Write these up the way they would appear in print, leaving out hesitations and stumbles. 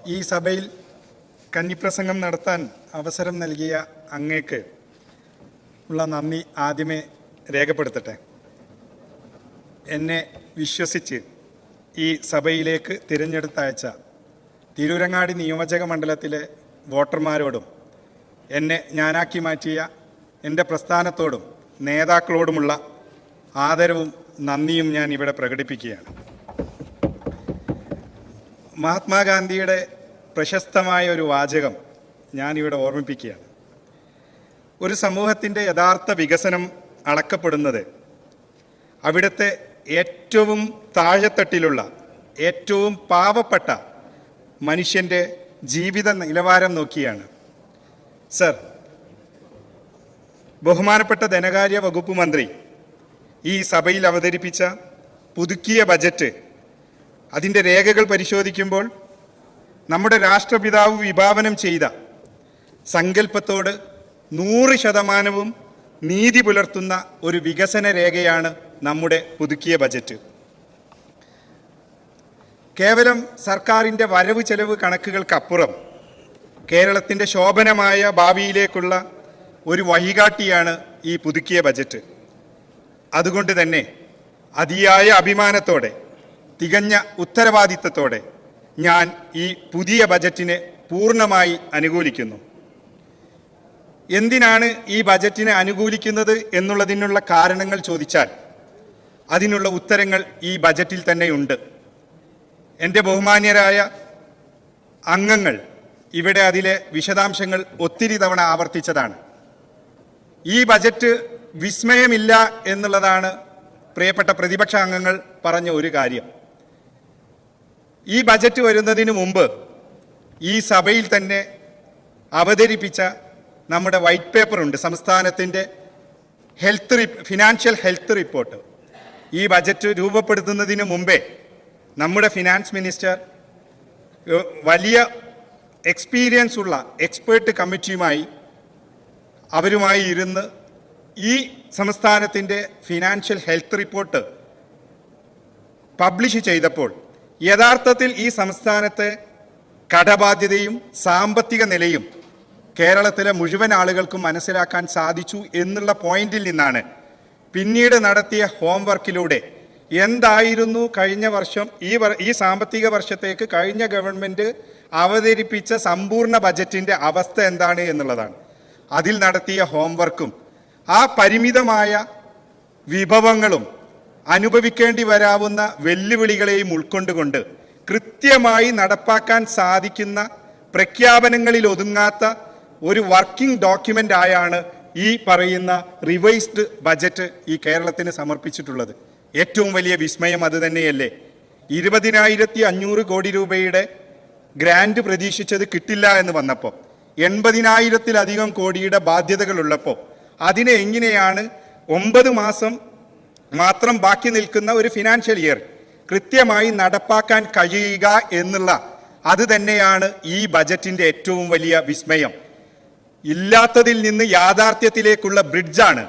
ഈ സഭയിൽ കന്നിപ്രസംഗം നടത്താൻ അവസരം നൽകിയ അങ്ങേക്ക് ഉള്ള നന്ദി ആദ്യമേ രേഖപ്പെടുത്തട്ടെ. എന്നെ വിശ്വസിച്ച് ഈ സഭയിലേക്ക് തിരഞ്ഞെടുത്തയച്ച തിരൂരങ്ങാടി നിയോജക മണ്ഡലത്തിലെ വോട്ടർമാരോടും എന്നെ ഞാനാക്കി മാറ്റിയ എൻ്റെ പ്രസ്ഥാനത്തോടും നേതാക്കളോടുമുള്ള ആദരവും നന്ദിയും ഞാൻ ഇവിടെ പ്രകടിപ്പിക്കുകയാണ്. മഹാത്മാഗാന്ധിയുടെ പ്രശസ്തമായ ഒരു വാചകം ഞാനിവിടെ ഓർമ്മിപ്പിക്കുകയാണ്. ഒരു സമൂഹത്തിൻ്റെ യഥാർത്ഥ വികസനം അളക്കപ്പെടുന്നത് അവിടുത്തെ ഏറ്റവും താഴെത്തട്ടിലുള്ള ഏറ്റവും പാവപ്പെട്ട മനുഷ്യൻ്റെ ജീവിത നിലവാരം നോക്കിയാണ്. സർ, ബഹുമാനപ്പെട്ട ധനകാര്യ വകുപ്പ് മന്ത്രി ഈ സഭയിൽ അവതരിപ്പിച്ച പുതുക്കിയ ബജറ്റ് അതിൻ്റെ രേഖകൾ പരിശോധിക്കുമ്പോൾ നമ്മുടെ രാഷ്ട്രപിതാവ് വിഭാവനം ചെയ്ത സങ്കല്പത്തോട് 100% നീതി പുലർത്തുന്ന ഒരു വികസന രേഖയാണ് നമ്മുടെ പുതുക്കിയ ബജറ്റ്. കേവലം സർക്കാരിൻ്റെ വരവ് ചെലവ് കണക്കുകൾക്കപ്പുറം കേരളത്തിൻ്റെ ശോഭനമായ ഭാവിയിലേക്കുള്ള ഒരു വഴികാട്ടിയാണ് ഈ പുതുക്കിയ ബജറ്റ്. അതുകൊണ്ട് തന്നെ അതിയായ അഭിമാനത്തോടെ തികഞ്ഞ ഉത്തരവാദിത്തത്തോടെ ഞാൻ ഈ പുതിയ ബജറ്റിനെ പൂർണ്ണമായി അനുകൂലിക്കുന്നു. എന്തിനാണ് ഈ ബജറ്റിനെ അനുകൂലിക്കുന്നത് എന്നുള്ളതിനുള്ള കാരണങ്ങൾ ചോദിച്ചാൽ അതിനുള്ള ഉത്തരങ്ങൾ ഈ ബജറ്റിൽ തന്നെയുണ്ട്. എൻ്റെ ബഹുമാന്യരായ അംഗങ്ങൾ ഇവിടെ അതിലെ വിശദാംശങ്ങൾ ഒത്തിരി തവണ ആവർത്തിച്ചതാണ്. ഈ ബജറ്റ് വിസ്മയമില്ല എന്നുള്ളതാണ് പ്രിയപ്പെട്ട പ്രതിപക്ഷ അംഗങ്ങൾ പറഞ്ഞ ഒരു കാര്യം. ഈ ബജറ്റ് വരുന്നതിന് മുമ്പ് ഈ സഭയിൽ തന്നെ അവതരിപ്പിച്ച നമ്മുടെ വൈറ്റ് പേപ്പറുണ്ട്, സംസ്ഥാനത്തിൻ്റെ ഫിനാൻഷ്യൽ ഹെൽത്ത് റിപ്പോർട്ട്. ഈ ബജറ്റ് രൂപപ്പെടുത്തുന്നതിന് മുമ്പേ നമ്മുടെ ഫിനാൻസ് മിനിസ്റ്റർ വലിയ എക്സ്പീരിയൻസ് ഉള്ള എക്സ്പേർട്ട് കമ്മിറ്റിയുമായി അവരുമായി ഇരുന്ന് ഈ സംസ്ഥാനത്തിൻ്റെ ഫിനാൻഷ്യൽ ഹെൽത്ത് റിപ്പോർട്ട് പബ്ലിഷ് ചെയ്തപ്പോൾ യഥാർത്ഥത്തിൽ ഈ സംസ്ഥാനത്തെ കടബാധ്യതയും സാമ്പത്തിക നിലയും കേരളത്തിലെ മുഴുവൻ ആളുകൾക്കും മനസ്സിലാക്കാൻ സാധിച്ചു എന്നുള്ള പോയിന്റിൽ നിന്നാണ് പിന്നീട് നടത്തിയ ഹോംവർക്കിലൂടെ എന്തായിരുന്നു കഴിഞ്ഞ വർഷം ഈ സാമ്പത്തിക വർഷത്തേക്ക് കഴിഞ്ഞ ഗവൺമെൻറ് അവതരിപ്പിച്ച സമ്പൂർണ്ണ ബജറ്റിൻ്റെ അവസ്ഥ എന്താണ് എന്നുള്ളതാണ്. അതിൽ നടത്തിയ ഹോംവർക്കും ആ പരിമിതമായ വിഭവങ്ങളും അനുഭവിക്കേണ്ടി വരാവുന്ന വെല്ലുവിളികളെയും ഉൾക്കൊണ്ടുകൊണ്ട് കൃത്യമായി നടപ്പാക്കാൻ സാധിക്കുന്ന പ്രഖ്യാപനങ്ങളിൽ ഒതുങ്ങാത്ത ഒരു വർക്കിംഗ് ഡോക്യുമെൻ്റ് ആയാണ് ഈ പറയുന്ന റിവൈസ്ഡ് ബജറ്റ് ഈ കേരളത്തിന് സമർപ്പിച്ചിട്ടുള്ളത്. ഏറ്റവും വലിയ വിസ്മയം അത് തന്നെയല്ലേ? 20,500 കോടി രൂപയുടെ ഗ്രാൻഡ് പ്രതീക്ഷിച്ചത് കിട്ടില്ല എന്ന് വന്നപ്പോൾ 80,000-ലധികം കോടിയുടെ ബാധ്യതകളുള്ളപ്പോൾ അതിനെ എങ്ങനെയാണ് 9 മാസം മാത്രം ബാക്കി നിൽക്കുന്ന ഒരു ഫിനാൻഷ്യൽ ഇയർ കൃത്യമായി നടപ്പാക്കാൻ കഴിയുക എന്നുള്ള അത് തന്നെയാണ് ഈ ബജറ്റിൻ്റെ ഏറ്റവും വലിയ വിസ്മയം. ഇല്ലാത്തതിൽ നിന്ന് യാഥാർത്ഥ്യത്തിലേക്കുള്ള ബ്രിഡ്ജാണ്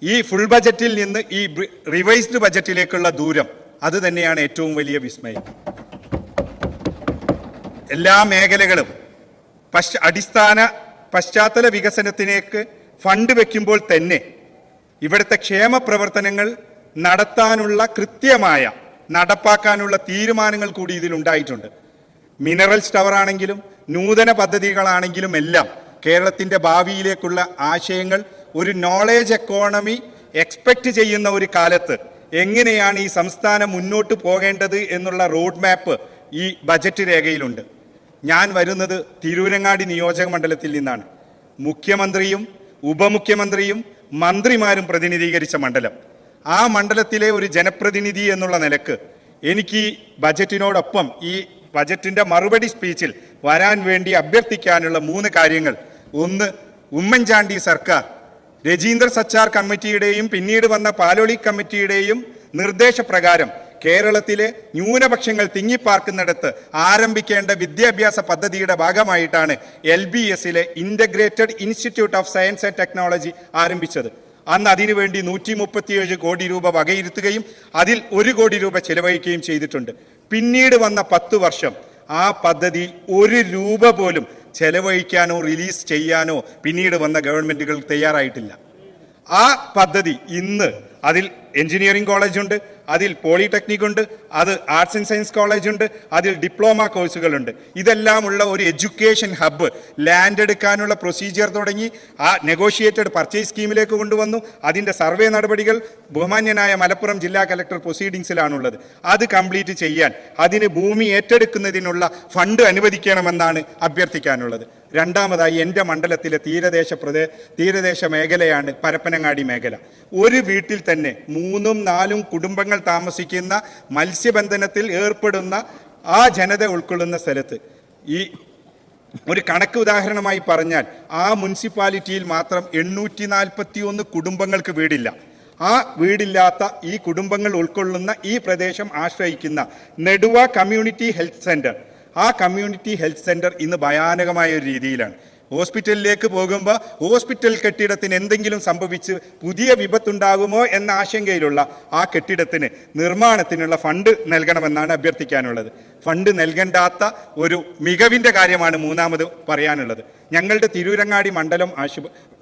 ഈ ഫുൾ ബജറ്റിൽ നിന്ന് ഈ റിവൈസ്ഡ് ബജറ്റിലേക്കുള്ള ദൂരം. അത് തന്നെയാണ് ഏറ്റവും വലിയ വിസ്മയം. എല്ലാ മേഖലകളും അടിസ്ഥാന പശ്ചാത്തല വികസനത്തിലേക്ക് ഫണ്ട് വയ്ക്കുമ്പോൾ തന്നെ ഇവിടുത്തെ ക്ഷേമ പ്രവർത്തനങ്ങൾ നടത്താനുള്ള കൃത്യമായ നടപ്പാക്കാനുള്ള തീരുമാനങ്ങൾ കൂടി ഇതിലുണ്ടായിട്ടുണ്ട്. മിനറൽസ് ടവർ ആണെങ്കിലും നൂതന പദ്ധതികളാണെങ്കിലും എല്ലാം കേരളത്തിൻ്റെ ഭാവിയിലേക്കുള്ള ആശയങ്ങൾ ഒരു നോളേജ് എക്കോണമി എക്സ്പെക്റ്റ് ചെയ്യുന്ന ഒരു കാലത്ത് എങ്ങനെയാണ് ഈ സംസ്ഥാനം മുന്നോട്ട് പോകേണ്ടത് എന്നുള്ള റോഡ് മാപ്പ് ഈ ബജറ്റ് രേഖയിലുണ്ട്. ഞാൻ വരുന്നത് തിരൂരങ്ങാടി നിയോജക മണ്ഡലത്തിൽ നിന്നാണ്. മുഖ്യമന്ത്രിയും ഉപമുഖ്യമന്ത്രിയും മന്ത്രിമാരും പ്രതിനിധീകരിച്ച മണ്ഡലം. ആ മണ്ഡലത്തിലെ ഒരു ജനപ്രതിനിധി എന്നുള്ള നിലക്ക് എനിക്ക് ഈ ബജറ്റിനോടൊപ്പം ഈ ബജറ്റിൻ്റെ മറുപടി സ്പീച്ചിൽ വരാൻ വേണ്ടി അഭ്യർത്ഥിക്കാനുള്ള 3 കാര്യങ്ങൾ. ഒന്ന്, ഉമ്മൻചാണ്ടി സർക്കാർ രജീന്ദ്ര സച്ചാർ കമ്മിറ്റിയുടെയും പിന്നീട് വന്ന പാലോളി കമ്മിറ്റിയുടെയും നിർദ്ദേശപ്രകാരം കേരളത്തിലെ ന്യൂനപക്ഷങ്ങൾ തിങ്ങിപ്പാർക്കുന്നിടത്ത് ആരംഭിക്കേണ്ട വിദ്യാഭ്യാസ പദ്ധതിയുടെ ഭാഗമായിട്ടാണ് LBSലെ integrated institute of science and technology ആരംഭിച്ചത്. അന്ന് അതിനുവേണ്ടി 137 കോടി രൂപ വകയിരുത്തുകയും അതിൽ 1 കോടി രൂപ ചെലവഴിക്കുകയും ചെയ്തിട്ടുണ്ട്. പിന്നീട് വന്ന 10 വർഷം ആ പദ്ധതി ഒരു രൂപ പോലും ചെലവഴിക്കാനോ റിലീസ് ചെയ്യാനോ പിന്നീട് വന്ന ഗവൺമെൻറ്റുകൾ തയ്യാറായിട്ടില്ല. ആ പദ്ധതി ഇന്ന് അതിൽ എഞ്ചിനീയറിംഗ് കോളേജുണ്ട്, അതിൽ പോളിടെക്നിക് ഉണ്ട്, അത് ആർട്സ് ആൻഡ് സയൻസ് കോളേജ് ഉണ്ട്, അതിൽ ഡിപ്ലോമ കോഴ്സുകളുണ്ട്. ഇതെല്ലാമുള്ള ഒരു എഡ്യൂക്കേഷൻ ഹബ്ബ് ലാൻഡ് എടുക്കാനുള്ള പ്രൊസീജിയർ തുടങ്ങി, ആ നെഗോഷിയേറ്റഡ് പർച്ചേസ് സ്കീമിലേക്ക് കൊണ്ടുവന്നു. അതിൻ്റെ സർവേ നടപടികൾ ബഹുമാന്യനായ മലപ്പുറം ജില്ലാ കലക്ടർ പ്രൊസീഡിങ്സിലാണുള്ളത്. അത് കംപ്ലീറ്റ് ചെയ്യാൻ അതിന് ഭൂമി ഏറ്റെടുക്കുന്നതിനുള്ള ഫണ്ട് അനുവദിക്കണമെന്നാണ് അഭ്യർത്ഥിക്കാനുള്ളത്. രണ്ടാമതായി എൻ്റെ മണ്ഡലത്തിലെ തീരദേശ മേഖലയാണ് പരപ്പനങ്ങാടി മേഖല. ഒരു വീട്ടിൽ തന്നെ 3-4 കുടുംബങ്ങൾ താമസിക്കുന്ന, മത്സ്യബന്ധനത്തിൽ ഏർപ്പെടുന്ന ആ ജനത ഉൾക്കൊള്ളുന്ന സ്ഥലത്ത് ഈ ഒരു കണക്ക് ഉദാഹരണമായി പറഞ്ഞാൽ ആ മുനിസിപ്പാലിറ്റിയിൽ മാത്രം 841 കുടുംബങ്ങൾക്ക് വീടില്ല. ആ വീടില്ലാത്ത ഈ കുടുംബങ്ങൾ ഉൾക്കൊള്ളുന്ന ഈ പ്രദേശം ആശ്രയിക്കുന്ന നെടുവ കമ്മ്യൂണിറ്റി ഹെൽത്ത് സെൻറ്റർ, ആ കമ്മ്യൂണിറ്റി ഹെൽത്ത് സെൻറ്റർ ഇന്ന് ഭയാനകമായ ഒരു രീതിയിലാണ്. ഹോസ്പിറ്റലിലേക്ക് പോകുമ്പോൾ ഹോസ്പിറ്റൽ കെട്ടിടത്തിന് എന്തെങ്കിലും സംഭവിച്ച് പുതിയ വിപത്തുണ്ടാകുമോ എന്ന ആശങ്കയിലുള്ള ആ കെട്ടിടത്തിന് നിർമ്മാണത്തിനുള്ള ഫണ്ട് നൽകണമെന്നാണ് അഭ്യർത്ഥിക്കാനുള്ളത്. ഫണ്ട് നൽകേണ്ടാത്ത ഒരു മികവിൻ്റെ കാര്യമാണ് മൂന്നാമത് പറയാനുള്ളത്. ഞങ്ങളുടെ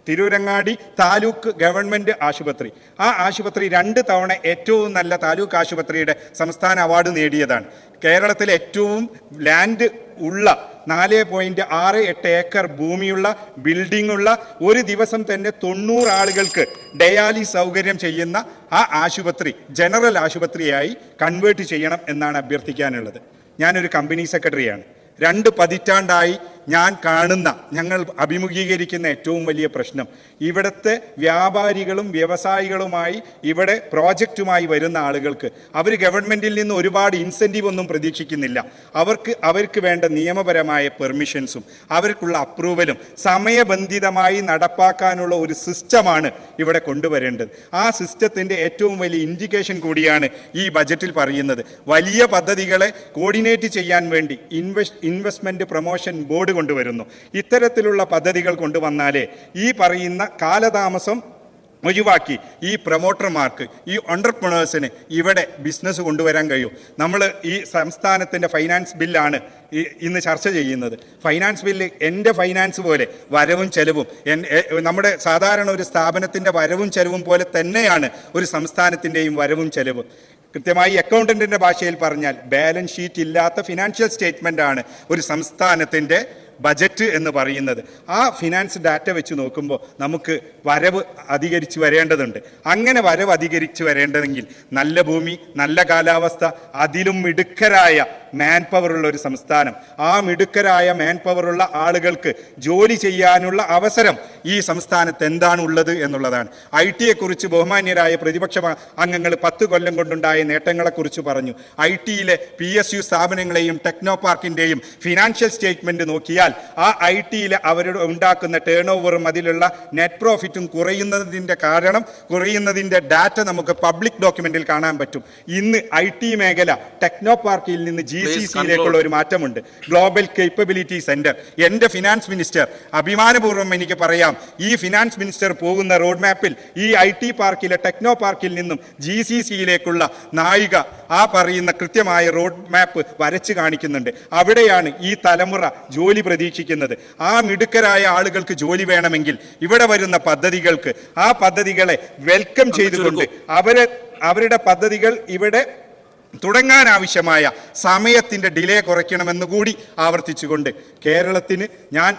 തിരൂരങ്ങാടി താലൂക്ക് ഗവൺമെൻറ് ആശുപത്രി, ആ ആശുപത്രി 2 തവണ ഏറ്റവും നല്ല താലൂക്ക് ആശുപത്രിയുടെ സംസ്ഥാന അവാർഡ് നേടിയതാണ്. കേരളത്തിലെ ഏറ്റവും ലാൻഡ് ഉള്ള 4.68 ഏക്കർ ഭൂമിയുള്ള ബിൽഡിംഗുള്ള, ഒരു ദിവസം തന്നെ 90 ആളുകൾക്ക് ഡയാലിസ് സൗകര്യം ചെയ്യുന്ന ആ ആശുപത്രി ജനറൽ ആശുപത്രിയായി കൺവേർട്ട് ചെയ്യണം എന്നാണ് അഭ്യർത്ഥിക്കാനുള്ളത്. ഞാനൊരു കമ്പനി സെക്രട്ടറിയാണ്. 2 പതിറ്റാണ്ടായി ഞാൻ കാണുന്ന, ഞങ്ങൾ അഭിമുഖീകരിക്കുന്ന ഏറ്റവും വലിയ പ്രശ്നം, ഇവിടുത്തെ വ്യാപാരികളും വ്യവസായികളുമായി ഇവിടെ പ്രോജക്റ്റുമായി വരുന്ന ആളുകൾക്ക് അവർ ഗവൺമെൻറ്റിൽ നിന്ന് ഒരുപാട് ഇൻസെൻറ്റീവ് ഒന്നും പ്രതീക്ഷിക്കുന്നില്ല. അവർക്ക് വേണ്ട നിയമപരമായ പെർമിഷൻസും അവർക്കുള്ള അപ്രൂവലും സമയബന്ധിതമായി നടപ്പാക്കാനുള്ള ഒരു സിസ്റ്റമാണ് ഇവിടെ കൊണ്ടുവരേണ്ടത്. ആ സിസ്റ്റത്തിൻ്റെ ഏറ്റവും വലിയ ഇൻഡിക്കേഷൻ കൂടിയാണ് ഈ ബജറ്റിൽ പറയുന്നത്. വലിയ പദ്ധതികളെ കോർഡിനേറ്റ് ചെയ്യാൻ വേണ്ടി ഇൻവെസ്റ്റ്മെൻറ്റ് പ്രൊമോഷൻ ബോർഡ് കൊണ്ടുവരുന്നു. ഇത്തരത്തിലുള്ള പദ്ധതികൾ കൊണ്ടുവന്നാലേ ഈ പറയുന്ന കാലതാമസം ഒഴിവാക്കി ഈ പ്രൊമോട്ടർമാർക്ക്, ഈ എൻ്റർപ്രണേഴ്സിന് ഇവിടെ ബിസിനസ് കൊണ്ടുവരാൻ കഴിയും. നമ്മൾ ഈ സംസ്ഥാനത്തിൻ്റെ ഫൈനാൻസ് ബില്ലാണ് ഇന്ന് ചർച്ച ചെയ്യുന്നത്. ഫൈനാൻസ് ബില്ല് എൻ്റെ ഫൈനാൻസ് പോലെ വരവും ചെലവും, നമ്മുടെ സാധാരണ ഒരു സ്ഥാപനത്തിൻ്റെ വരവും ചെലവും പോലെ തന്നെയാണ് ഒരു സംസ്ഥാനത്തിൻ്റെയും വരവും ചെലവും. കൃത്യമായി അക്കൗണ്ടൻറ്റിൻ്റെ ഭാഷയിൽ പറഞ്ഞാൽ ബാലൻസ് ഷീറ്റ് ഇല്ലാത്ത ഫിനാൻഷ്യൽ സ്റ്റേറ്റ്മെൻ്റാണ് ഒരു സംസ്ഥാനത്തിൻ്റെ ബജറ്റ് എന്ന് പറയുന്നത്. ആ ഫിനാൻസ് ഡാറ്റ വെച്ച് നോക്കുമ്പോൾ നമുക്ക് വരവ് അധികരിച്ച് വരേണ്ടതുണ്ട്. അങ്ങനെ വരവ് അധികരിച്ച് വരേണ്ടതെങ്കിൽ നല്ല ഭൂമി, നല്ല കാലാവസ്ഥ, അതിലും മിടുക്കരായ മാൻ പവറുള്ള ഒരു സംസ്ഥാനം, ആ മിടുക്കരായ മാൻ പവറുള്ള ആളുകൾക്ക് ജോലി ചെയ്യാനുള്ള അവസരം ഈ സംസ്ഥാനത്ത് എന്താണ് ഉള്ളത് എന്നുള്ളതാണ്. IT-യെക്കുറിച്ച് ബഹുമാന്യരായ പ്രതിപക്ഷ അംഗങ്ങൾ 10 കൊല്ലം കൊണ്ടുണ്ടായ നേട്ടങ്ങളെക്കുറിച്ച് പറഞ്ഞു. IT-യിലെ PSU സ്ഥാപനങ്ങളെയും ടെക്നോ പാർക്കിൻ്റെയും ഫിനാൻഷ്യൽ സ്റ്റേറ്റ്മെൻറ്റ് നോക്കിയാൽ ആ IT-യിലെ അവരുടെ ഉണ്ടാക്കുന്ന ടേൺ ഓവറും അതിലുള്ള നെറ്റ് പ്രോഫിറ്റും കുറയുന്നതിൻ്റെ ഡാറ്റ നമുക്ക് പബ്ലിക് ഡോക്യുമെന്റിൽ കാണാൻ പറ്റും. ഇന്ന് IT മേഖല ടെക്നോ പാർക്കിൽ നിന്ന് GCC-യിലേക്കുള്ള ഒരു മാറ്റമുണ്ട്. Global capability centre. എൻ്റെ ഫിനാൻസ് മിനിസ്റ്റർ അഭിമാനപൂർവ്വം എനിക്ക് പറയാം, ഈ ഫിനാൻസ് മിനിസ്റ്റർ പോകുന്ന റോഡ് മാപ്പിൽ ഈ IT പാർക്കിലെ ടെക്നോ പാർക്കിൽ നിന്നും GCC-യിലേക്കുള്ള നായിക ആ പറയുന്ന കൃത്യമായ റോഡ് മാപ്പ് വരച്ച് കാണിക്കുന്നുണ്ട്. അവിടെയാണ് ഈ തലമുറ ജോലി പ്രതീക്ഷിക്കുന്നത്. ആ മിടുക്കരായ ആളുകൾക്ക് ജോലി വേണമെങ്കിൽ ഇവിടെ വരുന്ന പദ്ധതികൾക്ക്, ആ പദ്ധതികളെ വെൽക്കം ചെയ്തുകൊണ്ട് അവരുടെ പദ്ധതികൾ ഇവിടെ തുടങ്ങാനാവശ്യമായ സമയത്തിൻ്റെ ഡിലേ കുറയ്ക്കണമെന്ന് കൂടി ആവർത്തിച്ചുകൊണ്ട്, കേരളത്തിന് ഞാൻ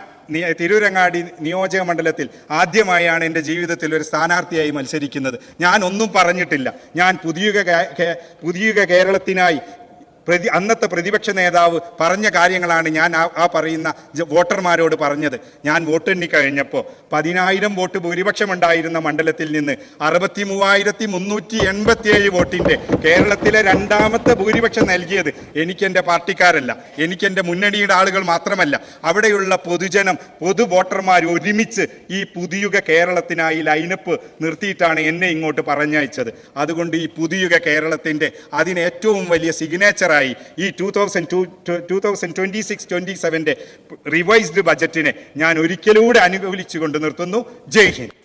തിരൂരങ്ങാടി നിയോജക മണ്ഡലത്തിൽ ആദ്യമായാണ് എൻ്റെ ജീവിതത്തിൽ ഒരു സ്ഥാനാർത്ഥിയായി മത്സരിക്കുന്നത്. ഞാൻ ഒന്നും പറഞ്ഞിട്ടില്ല. ഞാൻ പുതിയ കേരളത്തിനായി അന്നത്തെ പ്രതിപക്ഷ നേതാവ് പറഞ്ഞ കാര്യങ്ങളാണ് ഞാൻ ആ പറയുന്ന വോട്ടർമാരോട് പറഞ്ഞത്. ഞാൻ വോട്ടെണ്ണി കഴിഞ്ഞപ്പോൾ 10,000 വോട്ട് ഭൂരിപക്ഷമുണ്ടായിരുന്ന മണ്ഡലത്തിൽ നിന്ന് 63,387 വോട്ടിൻ്റെ കേരളത്തിലെ 2ാമത്തെ ഭൂരിപക്ഷം നൽകിയത് എനിക്കെൻ്റെ പാർട്ടിക്കാരല്ല, എനിക്കെൻ്റെ മുന്നണിയുടെ ആളുകൾ മാത്രമല്ല, അവിടെയുള്ള പൊതുജനം, പൊതു വോട്ടർമാർ ഒരുമിച്ച് ഈ പുതിയുഗ കേരളത്തിനായി ലൈനപ്പ് നിർത്തിയിട്ടാണ് എന്നെ ഇങ്ങോട്ട് പറഞ്ഞയച്ചത്. അതുകൊണ്ട് ഈ പുതിയുഗ കേരളത്തിൻ്റെ അതിന് ഏറ്റവും വലിയ സിഗ്നേച്ചർ ഈ 2026-27 റിവൈസ്ഡ് ബജറ്റിനെ ഞാൻ ഒരിക്കലൂടെ അനുകൂലിച്ചുകൊണ്ട് നിർത്തുന്നു. ജയ് ഹിന്ദ്.